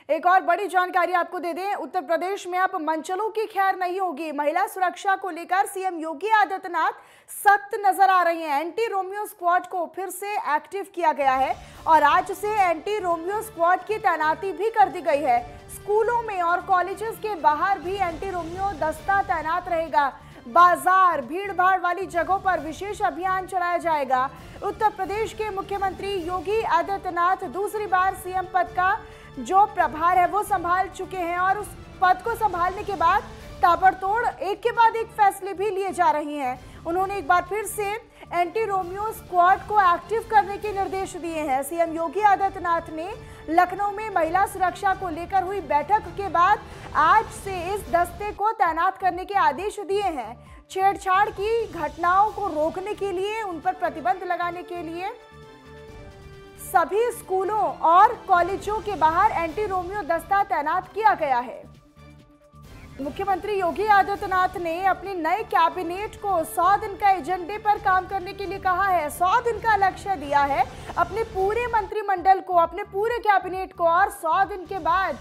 एक और बड़ी जानकारी आपको दे दें, उत्तर प्रदेश में अब मनचलों की खैर नहीं होगी। महिला सुरक्षा को लेकर सीएम योगी आदित्यनाथ सख्त नजर आ रही हैं। एंटी रोमियो स्क्वाड को फिर से एक्टिव किया गया है और आज से एंटी रोमियो स्क्वाड की तैनाती भी कर दी गई है। स्कूलों में और कॉलेजेस के बाहर भी एंटी रोमियो दस्ता तैनात रहेगा। बाजार, भीड़ भाड़ वाली जगहों पर विशेष अभियान चलाया जाएगा। उत्तर प्रदेश के मुख्यमंत्री योगी आदित्यनाथ दूसरी बार सीएम पद का जो प्रभार है वो संभाल चुके हैं और उस पद को संभालने के बाद ताबड़तोड़ एक के बाद एक फैसले भी लिए जा रहे हैं। उन्होंने एक बार फिर से एंटी रोमियो स्क्वाड को एक्टिव करने के निर्देश दिए हैं। सीएम योगी आदित्यनाथ ने लखनऊ में महिला सुरक्षा को लेकर हुई बैठक के बाद आज से इस दस्ते को तैनात करने के आदेश दिए हैं। छेड़छाड़ की घटनाओं को रोकने के लिए, उन पर प्रतिबंध लगाने के लिए सभी स्कूलों और कॉलेजों के बाहर एंटी रोमियो दस्ता तैनात किया गया है। मुख्यमंत्री योगी आदित्यनाथ ने अपनी नए कैबिनेट को 100 दिन का एजेंडे पर काम करने के लिए कहा है। 100 दिन का लक्ष्य दिया है अपने पूरे मंत्रिमंडल को, अपने पूरे कैबिनेट को, और 100 दिन के बाद,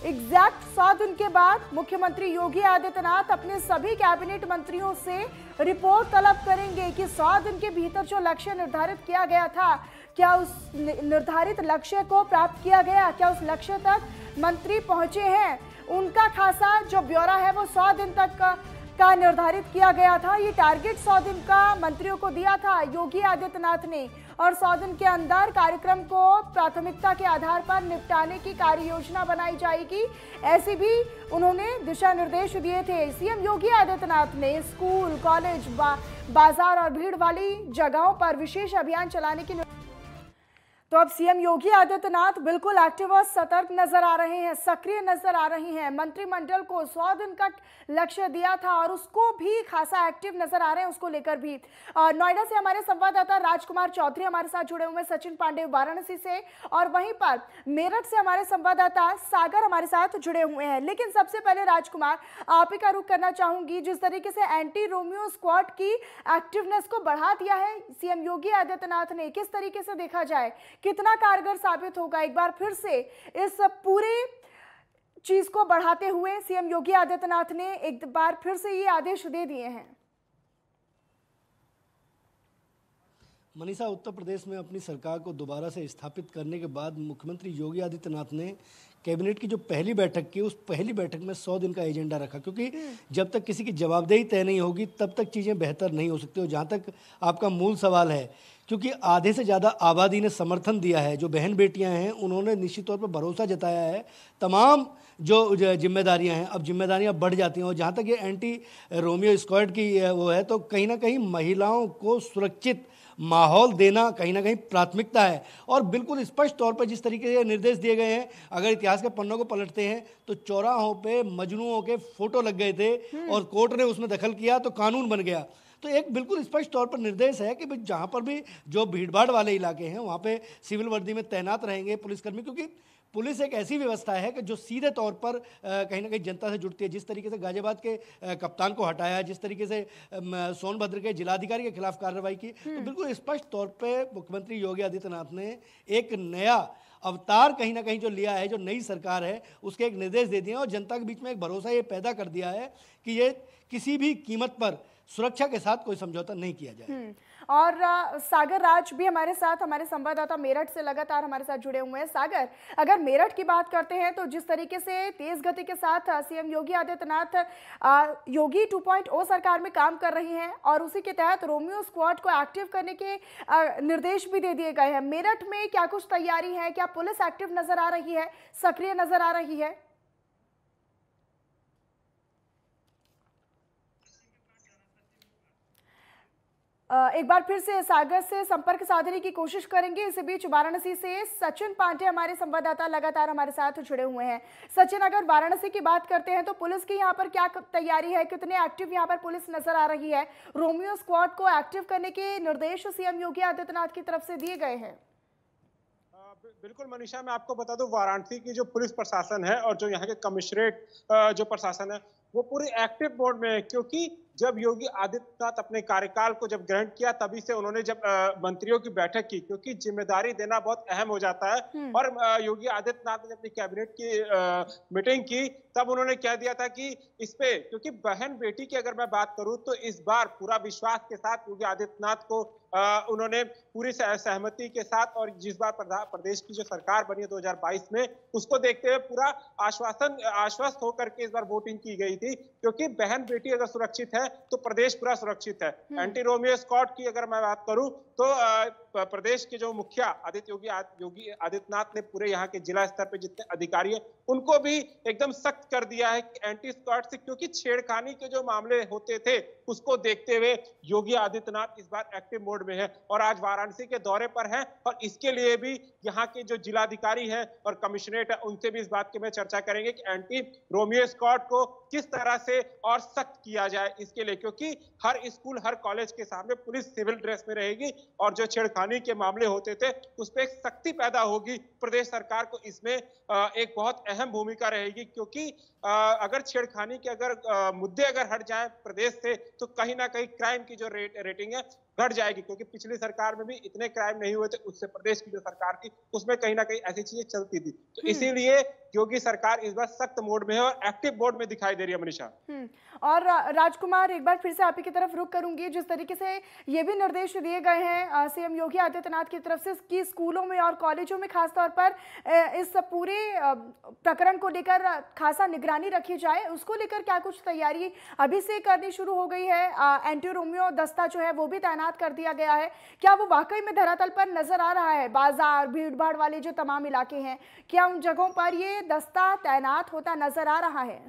एग्जैक्ट 100 दिन के बाद मुख्यमंत्री योगी आदित्यनाथ अपने सभी कैबिनेट मंत्रियों से रिपोर्ट तलब करेंगे कि 100 दिन के भीतर जो लक्ष्य निर्धारित किया गया था, क्या उस निर्धारित लक्ष्य को प्राप्त किया गया, क्या उस लक्ष्य तक मंत्री पहुंचे हैं। उनका खासा जो ब्यौरा है वो 100 दिन तक का निर्धारित किया गया था। ये टारगेट 100 दिन का मंत्रियों को दिया था योगी आदित्यनाथ ने, और 100 दिन के अंदर कार्यक्रम को प्राथमिकता के आधार पर निपटाने की कार्य योजना बनाई जाएगी, ऐसे भी उन्होंने दिशा निर्देश दिए थे। सीएम योगी आदित्यनाथ ने स्कूल, कॉलेज, बाजार और भीड़ वाली जगहों पर विशेष अभियान चलाने की तो अब सीएम योगी आदित्यनाथ बिल्कुल एक्टिव और सतर्क नजर आ रहे हैं, सक्रिय नजर आ रही हैं। मंत्रिमंडल को 100 दिन का लक्ष्य दिया था और उसको भी खासा एक्टिव नजर आ रहे हैं, उसको लेकर भी। नोएडा से हमारे संवाददाता राजकुमार चौधरी हमारे साथ जुड़े हुए हैं, सचिन पांडे वाराणसी से, और वहीं पर मेरठ से हमारे संवाददाता सागर हमारे साथ जुड़े हुए हैं। लेकिन सबसे पहले राजकुमार, आप ही का रुख करना चाहूंगी, जिस तरीके से एंटी रोमियो स्क्वाड की एक्टिवनेस को बढ़ा दिया है सीएम योगी आदित्यनाथ ने, किस तरीके से देखा जाए कितना कारगर साबित होगा? एक बार फिर से इस पूरे चीज को बढ़ाते हुए सीएम योगी आदित्यनाथ ने एक बार फिर से ये आदेश दे दिए हैं। मनीषा, उत्तर प्रदेश में अपनी सरकार को दोबारा से स्थापित करने के बाद मुख्यमंत्री योगी आदित्यनाथ ने कैबिनेट की जो पहली बैठक की, उस पहली बैठक में 100 दिन का एजेंडा रखा, क्योंकि जब तक किसी की जवाबदेही तय नहीं होगी तब तक चीज़ें बेहतर नहीं हो सकती। और जहाँ तक आपका मूल सवाल है, क्योंकि आधे से ज़्यादा आबादी ने समर्थन दिया है, जो बहन बेटियां हैं उन्होंने निश्चित तौर पर भरोसा जताया है, तमाम जो जिम्मेदारियां हैं अब जिम्मेदारियां बढ़ जाती हैं। और जहाँ तक ये एंटी रोमियो स्क्वाड की वो है, तो कहीं ना कहीं महिलाओं को सुरक्षित माहौल देना कहीं ना कहीं प्राथमिकता है। और बिल्कुल स्पष्ट तौर पर जिस तरीके से निर्देश दिए गए हैं, अगर इतिहास के पन्नों को पलटते हैं तो चौराहों पे मजनूओं के फोटो लग गए थे और कोर्ट ने उसमें दखल किया तो कानून बन गया। तो एक बिल्कुल स्पष्ट तौर पर निर्देश है कि जहाँ पर भी जो भीड़भाड़ वाले इलाके हैं वहाँ पे सिविल वर्दी में तैनात रहेंगे पुलिसकर्मी, क्योंकि पुलिस एक ऐसी व्यवस्था है कि जो सीधे तौर पर कहीं ना कहीं जनता से जुड़ती है। जिस तरीके से गाजियाबाद के कप्तान को हटाया, जिस तरीके से सोनभद्र के जिलाधिकारी के खिलाफ कार्रवाई की, तो बिल्कुल स्पष्ट तौर पे मुख्यमंत्री योगी आदित्यनाथ ने एक नया अवतार कहीं ना कहीं जो लिया है, जो नई सरकार है उसके एक निर्देश दे दिए और जनता के बीच में एक भरोसा ये पैदा कर दिया है कि ये किसी भी कीमत पर सुरक्षा के साथ कोई समझौता नहीं किया जाए। और सागर राज भी हमारे साथ, हमारे संवाददाता मेरठ से लगातार हमारे साथ जुड़े हुए हैं। सागर, अगर मेरठ की बात करते हैं तो जिस तरीके से तेज गति के साथ सीएम योगी आदित्यनाथ योगी 2.0 सरकार में काम कर रही हैं और उसी के तहत रोमियो स्क्वाड को एक्टिव करने के निर्देश भी दे दिए गए हैं। मेरठ में क्या कुछ तैयारी है? क्या पुलिस एक्टिव नजर आ रही है, सक्रिय नजर आ रही है? एक बार फिर से सागर से संपर्क साधने की कोशिश करेंगे। इसी बीच वाराणसी से सचिन पांडे हमारे संवाददाता लगातार हमारे साथ जुड़े हुए हैं। सचिन, अगर वाराणसी की बात करते हैं तो पुलिस की यहाँ पर क्या तैयारी है, कितने एक्टिव यहाँ पर पुलिस नजर आ रही है? रोमियो स्क्वाड को एक्टिव करने के निर्देश सीएम योगी आदित्यनाथ की तरफ से दिए गए हैं। बिल्कुल मनीषा, मैं आपको बता दूं, वाराणसी की जो पुलिस प्रशासन है और जो यहाँ के कमिश्नरेट जो प्रशासन है वो पूरी एक्टिव मोड में है, क्योंकि जब योगी आदित्यनाथ अपने कार्यकाल को जब ग्रहण किया तभी से उन्होंने जब मंत्रियों की बैठक की, क्योंकि जिम्मेदारी देना बहुत अहम हो जाता है। और योगी आदित्यनाथ ने अपनी कैबिनेट की मीटिंग की, तब उन्होंने कह दिया था कि इस पे, क्योंकि बहन बेटी की अगर मैं बात करूं तो इस बार पूरा विश्वास के साथ योगी आदित्यनाथ को उन्होंने पूरी सहमति के साथ, और जिस बार प्रदेश की जो सरकार बनी है 2022 में, उसको देखते हुए पूरा आश्वस्त होकर के इस बार वोटिंग की गई थी, क्योंकि बहन बेटी अगर सुरक्षित है तो प्रदेश पूरा सुरक्षित है। एंटी रोमियो स्क्वाड की अगर मैं बात करूं तो प्रदेश के जो मुखिया योगी आदित्यनाथ ने पूरे यहाँ के जिला स्तर पे जितने अधिकारी हैं उनको भी एकदम सख्त कर दिया है कि एंटी स्क्वाड से, क्योंकि छेड़खानी के जो मामले होते थे उसको देखते हुए योगी आदित्यनाथ इस बार एक्टिव मोड में है और आज वाराणसी के दौरे पर है। और इसके लिए भी यहाँ के जो जिलाधिकारी हैं और कमिश्नरेट है उनसे भी इस बात की मैं चर्चा करेंगे कि एंटी रोमियो स्क्वाड को किस तरह से और सख्त किया जाए इसके लिए, क्योंकि हर स्कूल हर कॉलेज के सामने पुलिस सिविल ड्रेस में रहेगी और जो छेड़खानी के मामले होते थे उस पर एक सख्ती पैदा होगी। प्रदेश सरकार को इसमें एक बहुत अहम भूमिका रहेगी, क्योंकि अगर छेड़खानी के अगर मुद्दे अगर हट जाए प्रदेश से तो कहीं ना कहीं क्राइम की जो रेटिंग है घट जाएगी, क्योंकि पिछली सरकार में भी इतने क्राइम नहीं हुए थे, उससे प्रदेश की जो सरकार थी उसमें कहीं ना कहीं ऐसी चीजें चलती थी। तो इसीलिए योगी सरकार इस बार सख्त मोड में है और एक्टिव मोड में दिखाई दे रही है मनीषा। और राजकुमार, एक बार फिर से आप ही की तरफ रुख करूंगी, जिस तरीके से ये भी निर्देश दिए गए हैं सीएम योगी आदित्यनाथ की तरफ से कि स्कूलों में और कॉलेजों में खासतौर पर इस पूरे प्रकरण को लेकर खासा निगरानी रखी जाए, उसको लेकर क्या कुछ तैयारी अभी से करनी शुरू हो गई है? एंटी रोमियो दस्ता जो है वो भी तैनात कर दिया गया है, क्या वो वाकई में धरातल पर नजर आ रहा है? बाजार भीड़ भाड़ वाले जो तमाम इलाके हैं, क्या उन जगहों पर ये दस्ता तैनात होता नजर आ रहा है?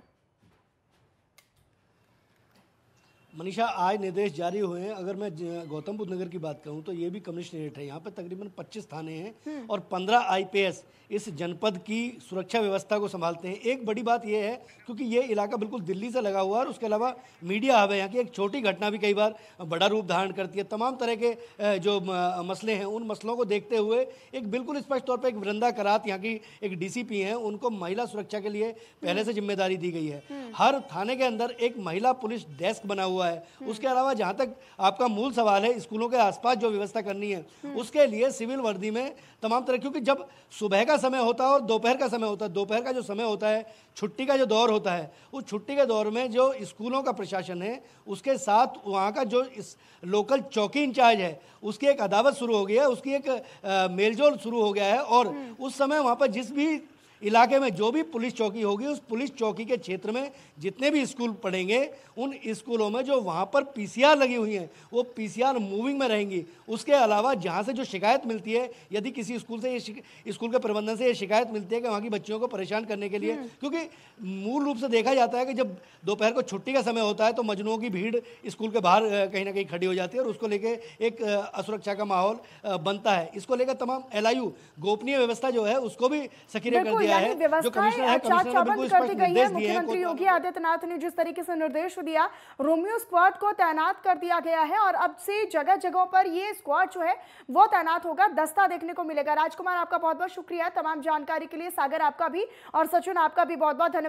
मनीषा, आज निर्देश जारी हुए हैं। अगर मैं गौतम बुद्ध नगर की बात करूं तो ये भी कमिश्नरेट है, यहाँ पर तकरीबन 25 थाने हैं और 15 आईपीएस इस जनपद की सुरक्षा व्यवस्था को संभालते हैं। एक बड़ी बात यह है क्योंकि ये इलाका बिल्कुल दिल्ली से लगा हुआ है और उसके अलावा मीडिया हब है, यहाँ की एक छोटी घटना भी कई बार बड़ा रूप धारण करती है। तमाम तरह के जो मसले हैं उन मसलों को देखते हुए एक बिल्कुल स्पष्ट तौर पर एक वृंदा करात यहाँ की एक डीसीपी हैं, उनको महिला सुरक्षा के लिए पहले से जिम्मेदारी दी गई है। हर थाने के अंदर एक महिला पुलिस डेस्क बना हुआ है। उसके अलावा जहां तक आपका मूल सवाल है स्कूलों के आसपास जो व्यवस्था करनी है उसके लिए सिविल वर्दी में तमाम तरह, क्योंकि जब सुबह का समय होता है और दोपहर का समय होता है, दोपहर का जो समय होता है छुट्टी का जो दौर होता है, उस छुट्टी के दौर में जो स्कूलों का प्रशासन है उसके साथ वहाँ का जो इस लोकल चौकी इंचार्ज है उसकी एक अदावत शुरू हो गई है, उसकी एक मेलजोल शुरू हो गया है। और उस समय वहाँ पर जिस भी इलाके में जो भी पुलिस चौकी होगी उस पुलिस चौकी के क्षेत्र में जितने भी स्कूल पढ़ेंगे उन स्कूलों में जो वहाँ पर पीसीआर लगी हुई हैं वो पीसीआर मूविंग में रहेंगी। उसके अलावा जहाँ से जो शिकायत मिलती है, यदि किसी स्कूल से स्कूल के प्रबंधन से ये शिकायत मिलती है कि वहाँ की बच्चियों को परेशान करने के लिए, क्योंकि मूल रूप से देखा जाता है कि जब दोपहर को छुट्टी का समय होता है तो मजनुओं की भीड़ स्कूल के बाहर कहीं ना कहीं खड़ी हो जाती है और उसको लेके एक असुरक्षा का माहौल बनता है। इसको लेकर तमाम LIU गोपनीय व्यवस्था जो है उसको भी सक्रिय कर दिया है। जो कमिश्नर है, कमिश्नर ने बिल्कुल स्पष्ट निर्देश दिए हैं। मुख्यमंत्री योगी आदित्यनाथ ने जिस तरीके से निर्देश दिया, रोमियो स्क्वाड को तैनात कर दिया गया है और अब से जगह जगह पर ये स्क्वाड जो है वो तैनात होगा, दस्ता देखने को मिलेगा। राजकुमार, आपका बहुत बहुत शुक्रिया तमाम जानकारी के लिए। सागर, आपका भी, और सचिन, आपका भी बहुत बहुत धन्यवाद।